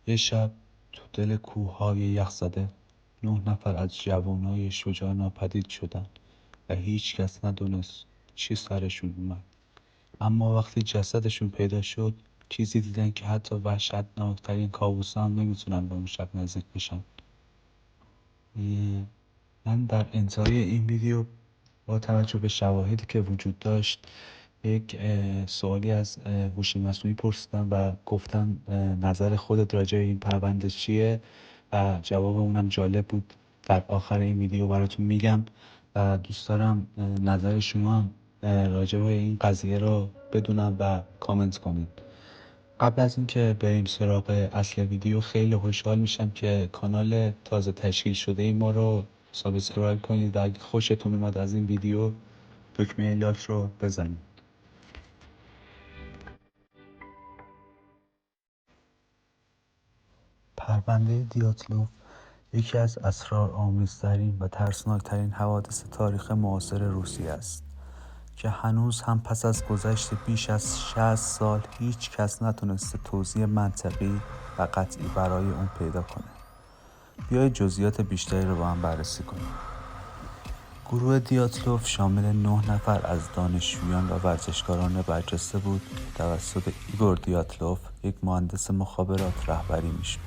یه شب تو دل کوههای یخزده 9 نفر از جوانای شجاع ناپدید شدن و هیچ کس ندونست چی سرشون اومد. اما وقتی جسدشون پیدا شد چیزی دیدن که حتی وحشتناکترین کابوسا هم نمیتونن به اون شب نزدیک بشن. من در انتهای این ویدیو با توجه به شواهدی که وجود داشت یک سوالی از هوش مصنوعی پرسیدم و گفتم نظر خودت راجع به این پرونده چیه و جواب اونم جالب بود. در آخر این ویدیو براتون میگم و دوست دارم نظر شما هم راجع به این قضیه رو بدونم و کامنت کنید. قبل از اینکه بریم سراغ اصل ویدیو خیلی خوشحال میشم که کانال تازه تشکیل شده ای ما رو سابسکرایب کنید و اگه خوشتون اومد از این ویدیو دکمه لایک رو بزنید. پرونده دیاتلوف یکی از اسرارآمیزترین و ترسناکترین حوادث تاریخ معاصر روسیه است که هنوز هم پس از گذشت بیش از 60 سال هیچ کس نتونسته توضیح منطقی و قطعی برای اون پیدا کنه. بیایید جزئیات بیشتری رو با هم بررسی کنیم. گروه دیاتلوف شامل 9 نفر از دانشجویان و ورزشکاران برجسته بود که توسط ایگور دیاتلوف، یک مهندس مخابرات، رهبری میشد.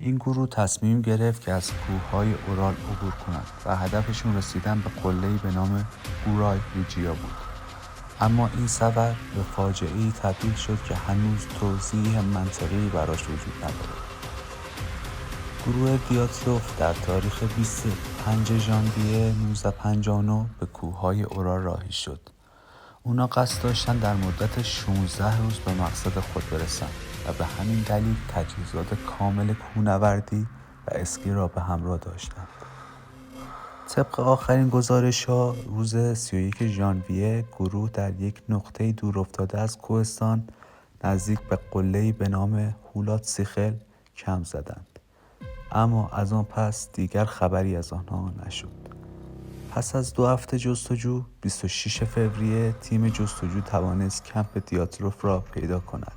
این گروه تصمیم گرفت که از کوههای اورال عبور کنند و هدفشون رسیدن به قله‌ای به نام گورای ویجیا بود. اما این سفر به فاجعه‌ای تبدیل شد که هنوز توضیح منطقی براش وجود نداره. گروه دیاتلوف در تاریخ 25 ژانویه 1959 به کوههای اورال راهی شد. اونا قصد داشتن در مدت 16 روز به مقصد خود برسن و به همین دلیل تجهیزات کامل کوهنوردی و اسکی را به همراه داشتند. طبق آخرین گزارش‌ها روز 31 ژانویه گروه در یک نقطه دور افتاده از کوهستان نزدیک به قله‌ای به نام هولات سیخل کم زدند. اما از آن پس دیگر خبری از آنها نشد. پس از 2 هفته جستجو 26 فوریه تیم جستجو توانست کمپ دیاتلوف را پیدا کند.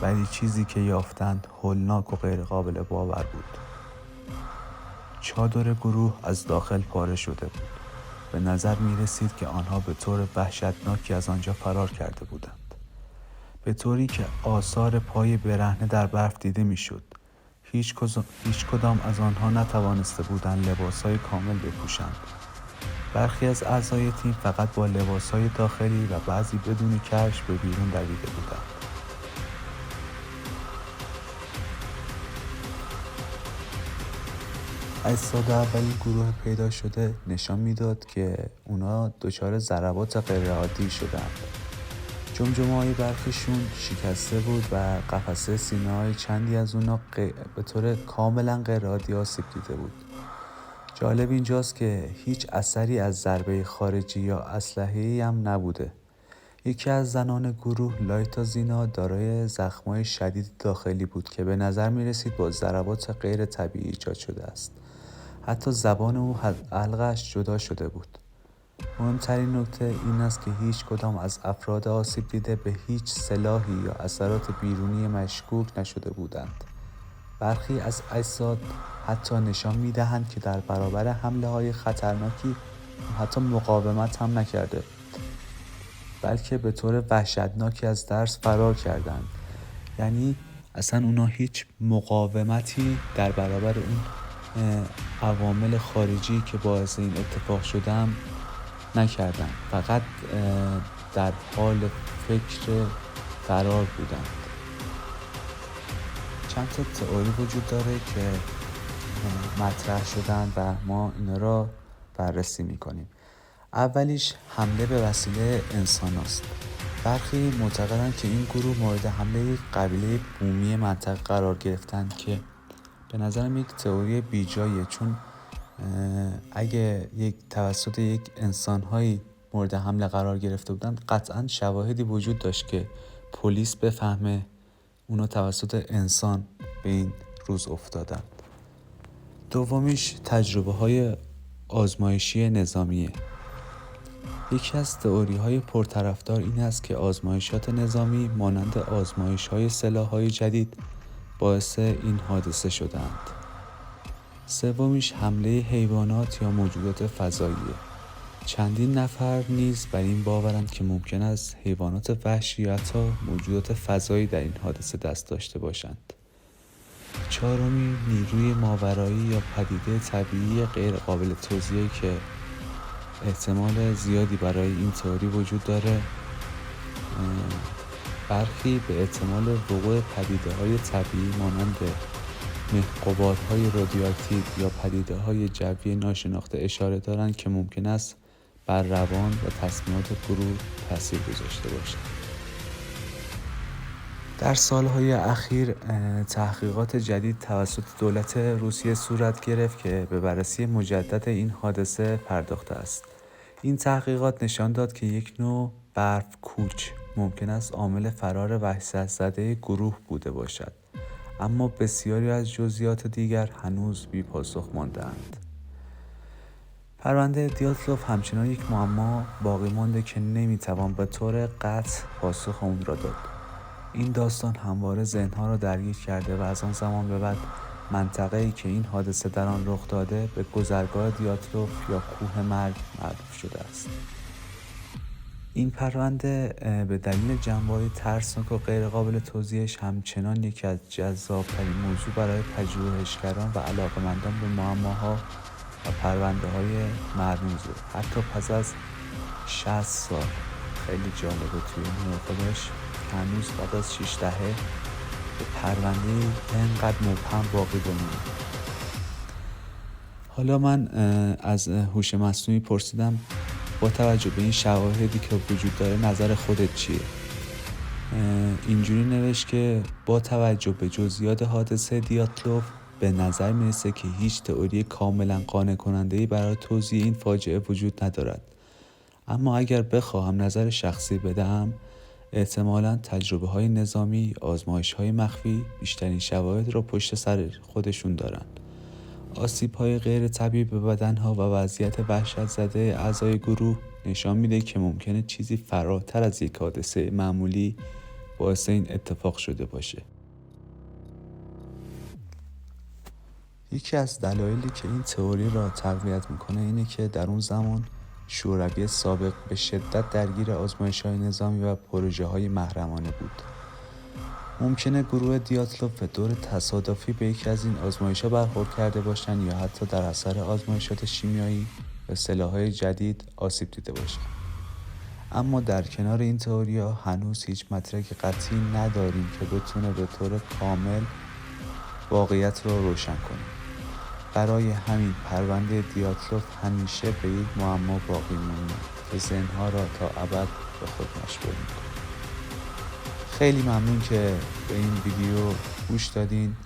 ولی چیزی که یافتند هولناک و غیر قابل باور بود. چادر گروه از داخل پاره شده بود. به نظر می رسید که آنها به طور وحشتناکی از آنجا فرار کرده بودند. به طوری که آثار پای برهنه در برف دیده می شد. هیچ کدام از آنها نتوانسته بودند لباسهای کامل بپوشند. برخی از اعضای تیم فقط با لباسهای داخلی و بعضی بدون کفش به بیرون دویده بودند. اجساد اولی گروه پیدا شده نشان میداد که اونا دچار ضربات غیرعادی شدند. جمجمه‌های برخیشون شکسته بود و قفسه سینه‌های چندی از اونا به طور کاملا غیرعادی آسیب دیده بود. جالب اینجاست که هیچ اثری از ضربه خارجی یا اسلحه‌ای هم نبوده. یکی از زنان گروه، لایتا زینا، دارای زخم‌های شدید داخلی بود که به نظر می‌رسید با ضربات غیر طبیعی ایجاد شده است. حتی زبان او از حلقش جدا شده بود. مهمترین نکته این است که هیچ کدام از افراد آسیب دیده به هیچ سلاحی یا اثرات بیرونی مشکوک نشده بودند. برخی از اجساد حتی نشان می‌دهند که در برابر حمله‌های خطرناکی حتی مقاومت هم نکرده، بلکه به طور وحشتناکی از درس فرار کردند. یعنی اصلا اونا هیچ مقاومتی در برابر اون عوامل خارجی که باعث این اتفاق شدن نکردن، فقط در حال فکر فرار بودند. چند تا تئوری وجود داره که مطرح شدن و ما اینا را بررسی میکنیم. اولیش حمله به وسیله انسان است. برخی معتقدند که این گروه مورد حمله یک قبیله بومی منطقه قرار گرفتند که به نظرم یک تئوری بیجاییه، چون اگه توسط یک انسان‌هایی مورد حمله قرار گرفته بودند قطعاً شواهدی وجود داشت که پلیس بفهمه اونا توسط انسان به این روز افتادن. دومیش تجربه‌های آزمایشی نظامیه. یکی از تئوری‌های پرطرفدار این است که آزمایشات نظامی مانند آزمایش‌های سلاح‌های جدید باعث این حادثه شدند. سومیش حمله حیوانات یا موجودات فضاییه. چندین نفر نیز بر این باورند که ممکن است حیوانات وحشی یا حتی موجودات فضایی در این حادثه دست داشته باشند. چهارمی نیروی ماورایی یا پدیده طبیعی غیر قابل توضیحی که احتمال زیادی برای این تئوری وجود داره. برخی به احتمال وقوع پدیده‌های طبیعی مانند غبارهای رادیواکتیو یا پدیده‌های جوی ناشناخته اشاره دارند که ممکن است بر روان و تصمیمات گروه تاثیر گذاشته باشند. در سالهای اخیر تحقیقات جدید توسط دولت روسیه صورت گرفت که به بررسی مجدد این حادثه پرداخته است. این تحقیقات نشان داد که یک نوع برف کوچ ممکن است عامل فرار وحشت‌زده گروه بوده باشد، اما بسیاری از جزئیات دیگر هنوز بی پاسخ مانده‌اند. پرونده دیاتلوف همچنان یک معما باقی مانده که نمیتوان به طور قطع پاسخ آن را داد. این داستان همواره ذهن‌ها را درگیر کرده و از آن زمان به بعد منطقه‌ای که این حادثه در آن رخ داده به گذرگاه دیاتلوف یا کوه مرگ معروف شده است. این پرونده به دلیل جنبه‌های ترسناک و غیرقابل توضیحش همچنان یکی از جذاب‌ترین موضوع برای پژوهشگران و علاقه‌مندان به معماها و پرونده‌های مرموزه. حتی پس از 60 سال خیلی جالبه توی این خودش هنوز بعد از 6 دهه به پرونده اینقدر مبهم باقی بمونه. حالا من از هوش مصنوعی پرسیدم با توجه به این شواهدی که وجود داره نظر خودت چیه؟ اینجوری نوشت که با توجه به جزئیات حادثه دیاتلوف به نظر میرسه که هیچ تئوری کاملا قانع کننده‌ای برای توضیح این فاجعه وجود ندارد. اما اگر بخواهم نظر شخصی بدم، احتمالاً تجربه‌های نظامی، آزمایش‌های مخفی بیشترین شواهد را پشت سر خودشون دارن. آسیب‌های غیر طبیعی به بدن‌ها و وضعیت وحشت‌زده اعضای گروه نشان میده که ممکنه چیزی فراتر از یک حادثه معمولی باعث این اتفاق شده باشه. یکی از دلایلی که این تئوری را تقویت میکنه اینه که در اون زمان شوروی سابق به شدت درگیر آزمایش‌های نظامی و پروژه‌های محرمانه بود. ممکنه گروه دیاتلوف به طور تصادفی به یکی از این آزمایش‌ها برخورد کرده باشند یا حتی در اثر آزمایشات شیمیایی و سلاح‌های جدید آسیب دیده باشند. اما در کنار این تئوریا هنوز هیچ مدرک قطعی نداریم که بتونه به طور کامل واقعیت را روشن کنه. برای همین پرونده دیاتلوف همیشه به یک معما باقی میمونه که ذهن‌ها را تا ابد به خود مشغول می‌کنه. خیلی ممنون که به این ویدیو گوش دادین.